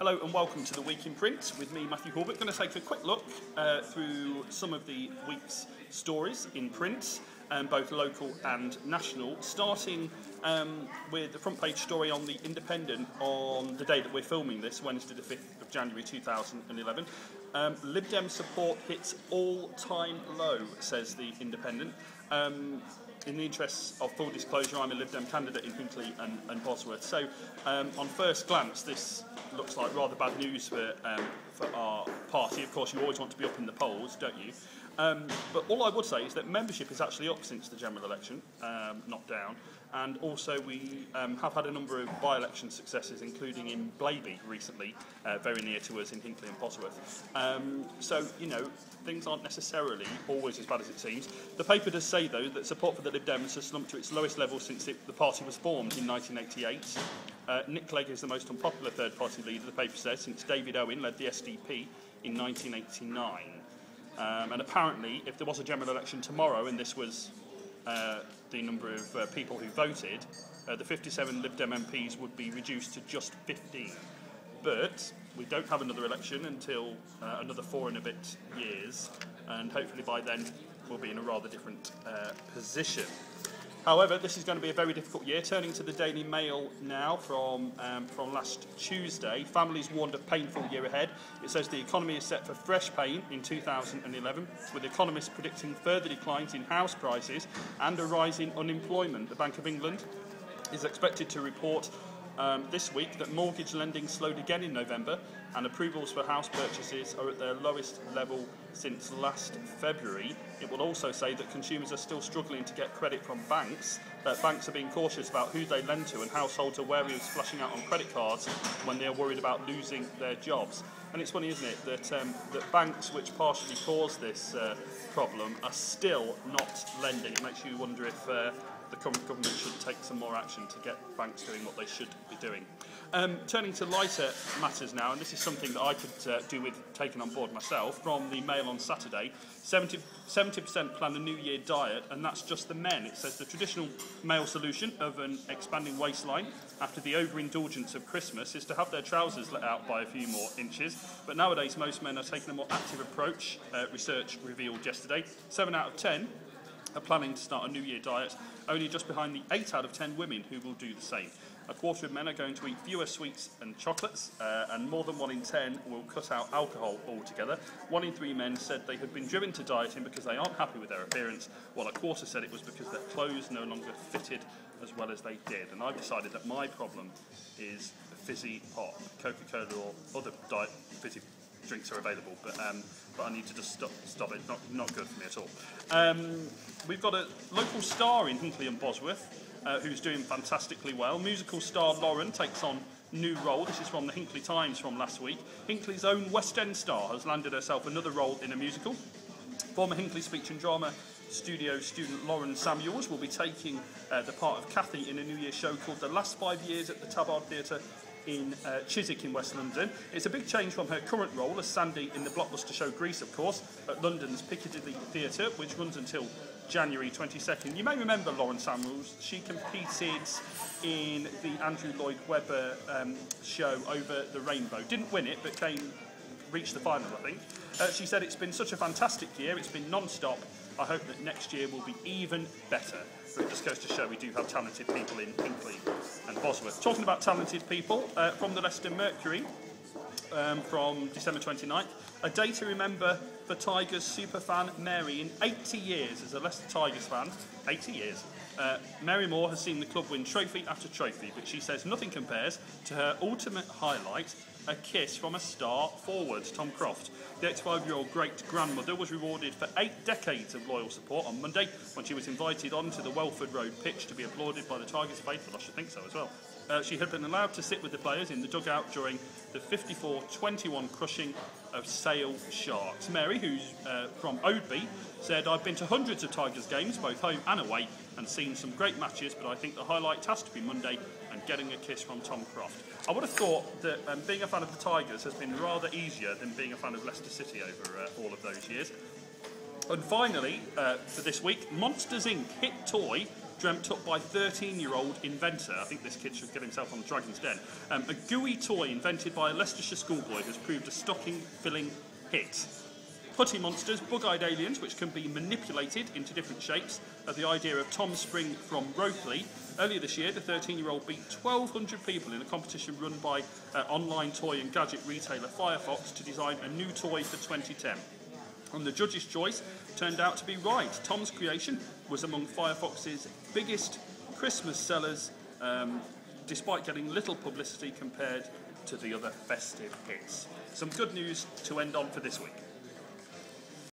Hello and welcome to the Week in Print with me, Mathew Hulbert. Going to take a quick look through some of the week's stories in print, both local and national, starting with the front page story on the Independent on the day that we're filming this, Wednesday the 5th of January 2011. Lib Dem support hits all-time low, says the Independent. In the interests of full disclosure, I'm a Lib Dem candidate in Hinckley and Bosworth. So, on first glance, this looks like rather bad news for our party. Of course, you always want to be up in the polls, don't you? But all I would say is that membership is actually up since the general election, not down. And also we have had a number of by-election successes, including in Blaby recently, very near to us in Hinckley and Bosworth. So, you know, things aren't necessarily always as bad as it seems. The paper does say, though, that support for the Lib Dems has slumped to its lowest level since the party was formed in 1988. Nick Clegg is the most unpopular third-party leader, the paper says, since David Owen led the SDP in 1989. And apparently, if there was a general election tomorrow, and this was the number of people who voted, the 57 Lib Dem MPs would be reduced to just 15. But we don't have another election until another 4 and a bit years, and hopefully by then we'll be in a rather different position. However, this is going to be a very difficult year. Turning to the Daily Mail now from last Tuesday, families warned of painful year ahead. It says the economy is set for fresh pain in 2011, with economists predicting further declines in house prices and a rise in unemployment. The Bank of England is expected to report this week that mortgage lending slowed again in November, and approvals for house purchases are at their lowest level since last February. It will also say that consumers are still struggling to get credit from banks, that banks are being cautious about who they lend to, and households are wary of splashing out on credit cards when they are worried about losing their jobs. And it's funny, isn't it, that banks which partially cause this problem are still not lending. It makes you wonder if the current government should take some more action to get banks doing what they should be doing. Turning to lighter matters now, and this is something that I could do with taking on board myself, from the Mail on Saturday. 70% plan a New Year diet, and that's just the men. It says the traditional male solution of an expanding waistline after the overindulgence of Christmas is to have their trousers let out by a few more inches. But nowadays, most men are taking a more active approach, research revealed yesterday. 7 out of 10 are planning to start a New Year diet, only just behind the 8 out of 10 women who will do the same. A quarter of men are going to eat fewer sweets and chocolates, and more than 1 in 10 will cut out alcohol altogether. 1 in 3 men said they had been driven to dieting because they aren't happy with their appearance, while a quarter said it was because their clothes no longer fitted as well as they did. And I've decided that my problem is fizzy pop. Coca-Cola or other diet fizzy drinks are available, but I need to just stop it. Not good for me at all. We've got a local star in Hinckley and Bosworth who's doing fantastically well. Musical star Lauren takes on new role. This is from the Hinckley Times from last week. Hinckley's own West End star has landed herself another role in a musical. Former Hinckley Speech and Drama Studio student Lauren Samuels will be taking the part of Kathy in a New Year show called The Last 5 Years at the Tabard Theatre in Chiswick in West London. It's a big change from her current role as Sandy in the blockbuster show Grease, of course, at London's Piccadilly Theatre, which runs until January 22nd. You may remember Lauren Samuels. She competed in the Andrew Lloyd Webber show Over the Rainbow. Didn't win it, but reached the final, I think. She said, "It's been such a fantastic year. It's been non-stop. I hope that next year will be even better." But it just goes to show we do have talented people in Hinckley and Bosworth. Talking about talented people, from the Leicester Mercury, from December 29th, a day to remember for Tigers superfan Mary. In 80 years as a Leicester Tigers fan, 80 years, Mary Moore has seen the club win trophy after trophy, but she says nothing compares to her ultimate highlight, a kiss from a star forward, Tom Croft. The 85-year-old great-grandmother was rewarded for 8 decades of loyal support on Monday when she was invited onto the Welford Road pitch to be applauded by the Tigers faithful. I should think so as well. She had been allowed to sit with the players in the dugout during the 54-21 crushing of Sale Sharks. Mary, who's from Oadby, said, "I've been to hundreds of Tigers games, both home and away, and seen some great matches, but I think the highlight has to be Monday and getting a kiss from Tom Croft." I would have thought that being a fan of the Tigers has been rather easier than being a fan of Leicester City over all of those years. And finally, for this week, Monsters Inc. hit toy dreamt up by 13-year-old inventor. I think this kid should get himself on Dragon's Den. A gooey toy invented by a Leicestershire schoolboy has proved a stocking-filling hit. Putty monsters, bug-eyed aliens which can be manipulated into different shapes, are the idea of Tom Spring from Ropley. Earlier this year, the 13-year-old beat 1,200 people in a competition run by online toy and gadget retailer Firefox to design a new toy for 2010. And the judge's choice turned out to be right. Tom's creation was among Firefox's biggest Christmas sellers, despite getting little publicity compared to the other festive hits. Some good news to end on for this week.